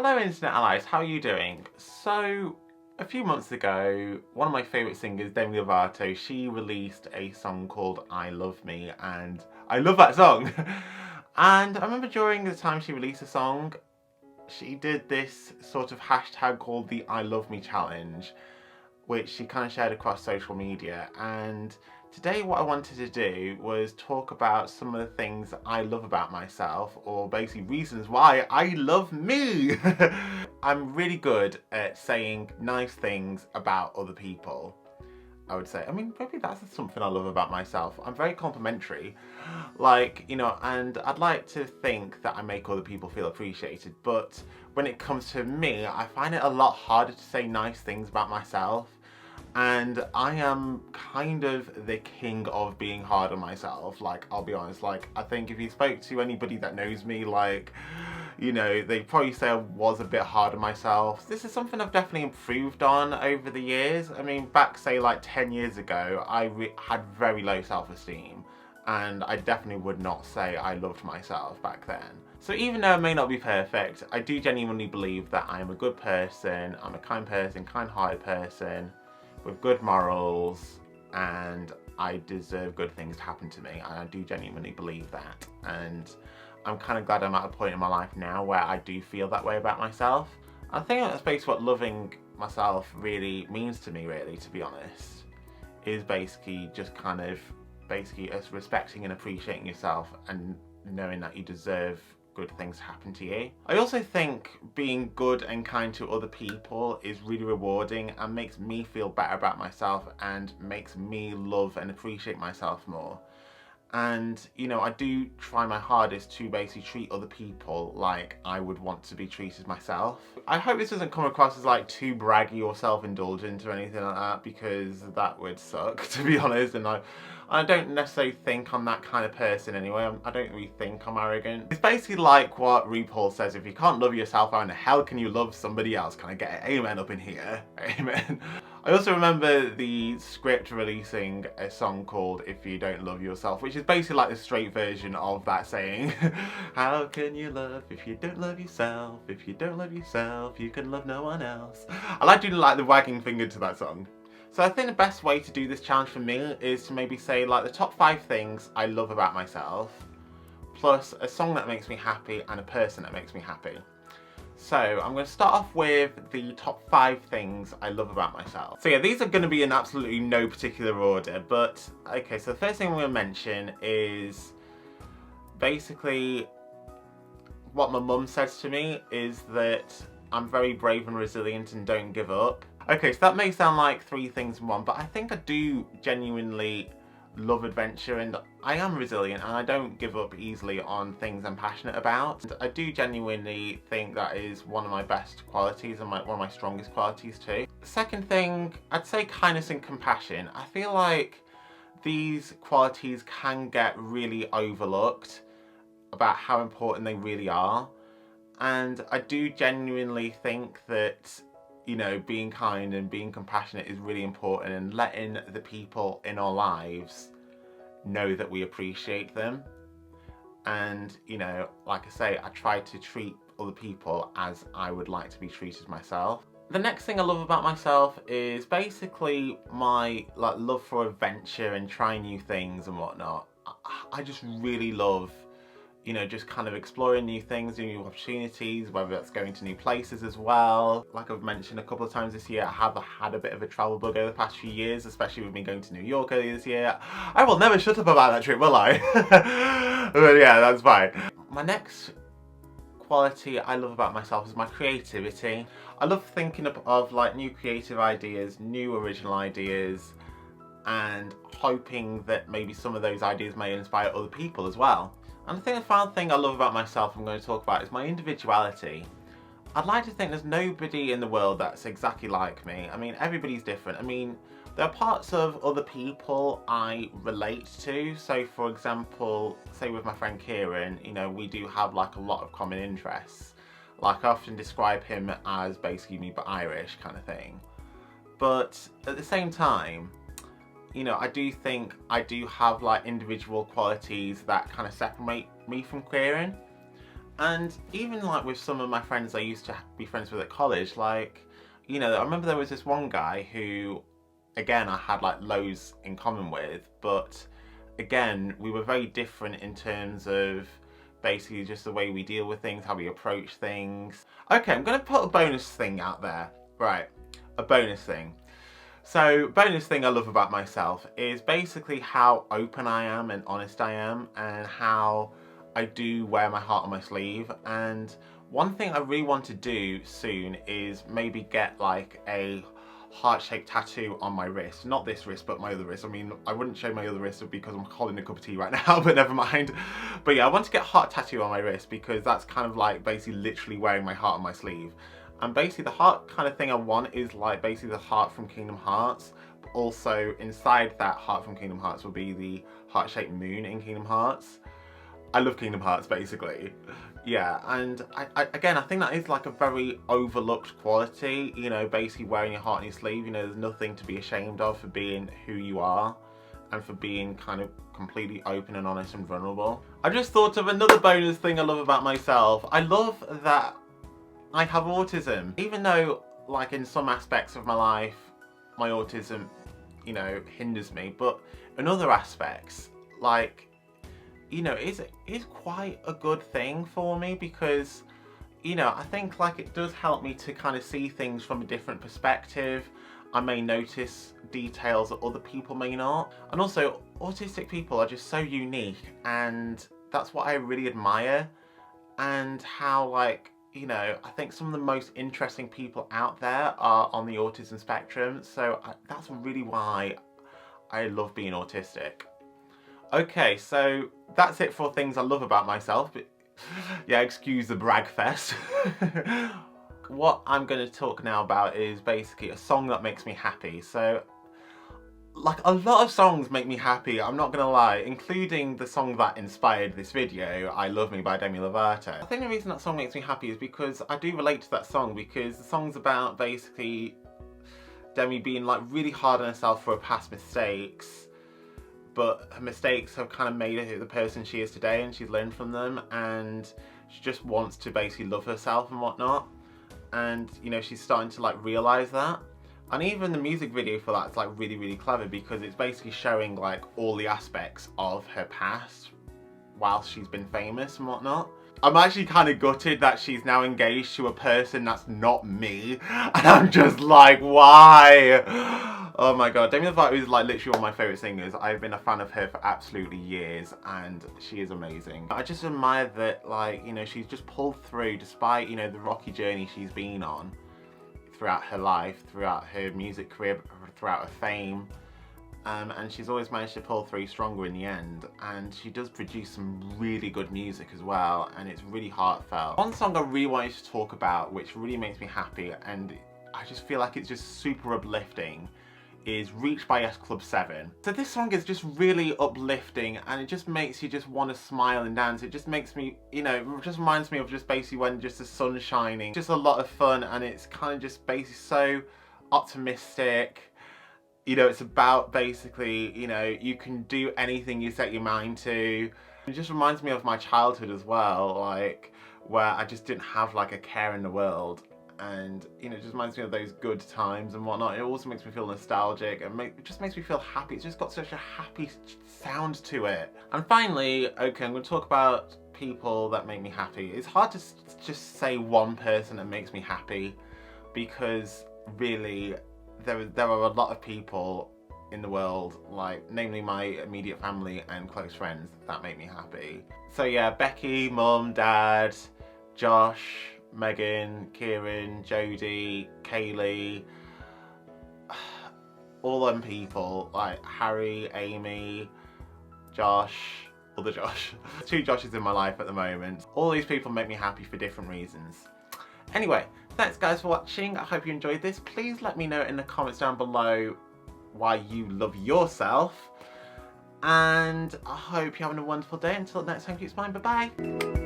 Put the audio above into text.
Hello Internet Allies, how are you doing? So, a few months ago, one of my favourite singers, Demi Lovato, she released a song called I Love Me, and I love that song! And I remember during the time she released the song, she did this sort of hashtag called the I Love Me challenge, which she kind of shared across social media. And today what I wanted to do was talk about some of the things that I love about myself, or basically reasons why I love me. I'm really good at saying nice things about other people, I would say. I mean, maybe that's something I love about myself. I'm very complimentary. And I'd like to think that I make other people feel appreciated, but when it comes to me, I find it a lot harder to say nice things about myself. And I am kind of the king of being hard on myself. Like, I'll be honest, like, I think if you spoke to anybody that knows me, like, you know, they'd probably say I was a bit hard on myself. This is something I've definitely improved on over the years. I mean, back, say, like 10 years ago, I had very low self-esteem. And I definitely would not say I loved myself back then. So even though I may not be perfect, I do genuinely believe that I am a good person, I'm a kind person, kind-hearted person, with good morals, and I deserve good things to happen to me, and I do genuinely believe that. And I'm kind of glad I'm at a point in my life now where I do feel that way about myself. I think that's basically what loving myself really means to me, really, to be honest, is basically just kind of as respecting and appreciating yourself and knowing that you deserve good things happen to you. I also think being good and kind to other people is really rewarding and makes me feel better about myself and makes me love and appreciate myself more. And, you know, I do try my hardest to basically treat other people like I would want to be treated myself. I hope this doesn't come across as like too braggy or self-indulgent or anything like that, because that would suck, to be honest. And I don't necessarily think I'm that kind of person anyway. I don't really think I'm arrogant. It's basically like what RuPaul says: if you can't love yourself, how in the hell can you love somebody else? Can I get an amen up in here? Amen. I also remember the Script releasing a song called If You Don't Love Yourself, which is basically like the straight version of that saying. How can you love if you don't love yourself? If you don't love yourself, you can love no one else. I like doing like the wagging finger to that song. So I think the best way to do this challenge for me is to maybe say like the top 5 things I love about myself, plus a song that makes me happy and a person that makes me happy. So I'm going to start off with the top 5 things I love about myself. So yeah, these are going to be in absolutely no particular order, but okay, so the first thing I'm going to mention is basically what my mum says to me, is that I'm very brave and resilient and don't give up. Okay, so that may sound like 3 things in one, but I think I do genuinely love adventure, and I am resilient and I don't give up easily on things I'm passionate about. And I do genuinely think that is one of my best qualities and one of my strongest qualities too. Second thing, I'd say kindness and compassion. I feel like these qualities can get really overlooked about how important they really are. And I do genuinely think that, you know, being kind and being compassionate is really important, and letting the people in our lives know that we appreciate them. And, you know, like I say, I try to treat other people as I would like to be treated myself. The next thing I love about myself is basically my love for adventure and trying new things and whatnot. I just really love, you know, just kind of exploring new things, new opportunities, whether that's going to new places as well. Like I've mentioned a couple of times this year, I have had a bit of a travel bug over the past few years, especially with me going to New York earlier this year. I will never shut up about that trip, will I? But yeah, that's fine. My next quality I love about myself is my creativity. I love thinking of like new creative ideas, new original ideas, and hoping that maybe some of those ideas may inspire other people as well. And I think the final thing I love about myself I'm going to talk about is my individuality. I'd like to think there's nobody in the world that's exactly like me. I mean, everybody's different. I mean, there are parts of other people I relate to. So for example, say with my friend Kieran, you know, we do have like a lot of common interests. Like I often describe him as basically me but Irish kind of thing. But at the same time, you know, I do think I do have like individual qualities that kind of separate me from Kieran. And even like with some of my friends I used to be friends with at college, like, you know, I remember there was this one guy who, again, I had like loads in common with, but again, we were very different in terms of basically just the way we deal with things, how we approach things. Okay, I'm gonna put a bonus thing out there. Right, a bonus thing. So, bonus thing I love about myself is basically how open I am and honest I am, and how I do wear my heart on my sleeve. And one thing I really want to do soon is maybe get like a heart-shaped tattoo on my wrist. Not this wrist, but my other wrist. I mean, I wouldn't show my other wrist because I'm holding a cup of tea right now, but never mind. But yeah, I want to get a heart tattoo on my wrist because that's kind of like basically literally wearing my heart on my sleeve. And basically the heart kind of thing I want is like basically the heart from Kingdom Hearts. But also inside that heart from Kingdom Hearts will be the heart-shaped moon in Kingdom Hearts. I love Kingdom Hearts, basically. Yeah, and again, I think that is like a very overlooked quality, you know, basically wearing your heart on your sleeve. You know, there's nothing to be ashamed of for being who you are and for being kind of completely open and honest and vulnerable. I just thought of another bonus thing I love about myself. I love that I have autism. Even though, like, in some aspects of my life, my autism, you know, hinders me, but in other aspects, like, you know, is quite a good thing for me because, you know, I think like it does help me to kind of see things from a different perspective. I may notice details that other people may not. And also, autistic people are just so unique, and that's what I really admire. And how, like, you know, I think some of the most interesting people out there are on the autism spectrum. So that's really why I love being autistic. Okay, so that's it for things I love about myself. But yeah, excuse the brag fest. What I'm going to talk now about is basically a song that makes me happy. So, like, a lot of songs make me happy, I'm not going to lie, including the song that inspired this video, I Love Me by Demi Lovato. I think the reason that song makes me happy is because I do relate to that song, because the song's about basically Demi being like really hard on herself for her past mistakes, but her mistakes have kind of made her the person she is today, and she's learned from them, and she just wants to basically love herself and whatnot. And, you know, she's starting to like realise that. And even the music video for that is like really, really clever, because it's basically showing like all the aspects of her past whilst she's been famous and whatnot. I'm actually kind of gutted that she's now engaged to a person that's not me, and I'm just like, why? Oh my god, Demi Lovato is like literally one of my favourite singers. I've been a fan of her for absolutely years, and she is amazing. I just admire that, like, you know, she's just pulled through despite, you know, the rocky journey she's been on throughout her life, throughout her music career, throughout her fame. And she's always managed to pull through stronger in the end, and she does produce some really good music as well, and it's really heartfelt. One song I really wanted to talk about, which really makes me happy, and I just feel like it's just super uplifting, is Reach by S Club 7. So this song is just really uplifting, and it just makes you just want to smile and dance. It just makes me, you know, it just reminds me of just basically when just the sun's shining. Just a lot of fun, and it's kind of just basically so optimistic. You know, it's about basically, you know, you can do anything you set your mind to. It just reminds me of my childhood as well, like, where I just didn't have like a care in the world. And, you know, it just reminds me of those good times and whatnot. It also makes me feel nostalgic, and it just makes me feel happy. It's just got such a happy sound to it. And finally, okay, I'm going to talk about people that make me happy. It's hard to just say one person that makes me happy, because really, there are a lot of people in the world, like, namely my immediate family and close friends, that make me happy. So yeah, Becky, Mum, Dad, Josh, Megan, Kieran, Jodie, Kaylee, all them people, like Harry, Amy, Josh, other Josh. 2 Joshes in my life at the moment. All these people make me happy for different reasons. Anyway, thanks guys for watching. I hope you enjoyed this. Please let me know in the comments down below why you love yourself. And I hope you're having a wonderful day. Until next time, keep smiling. Bye bye.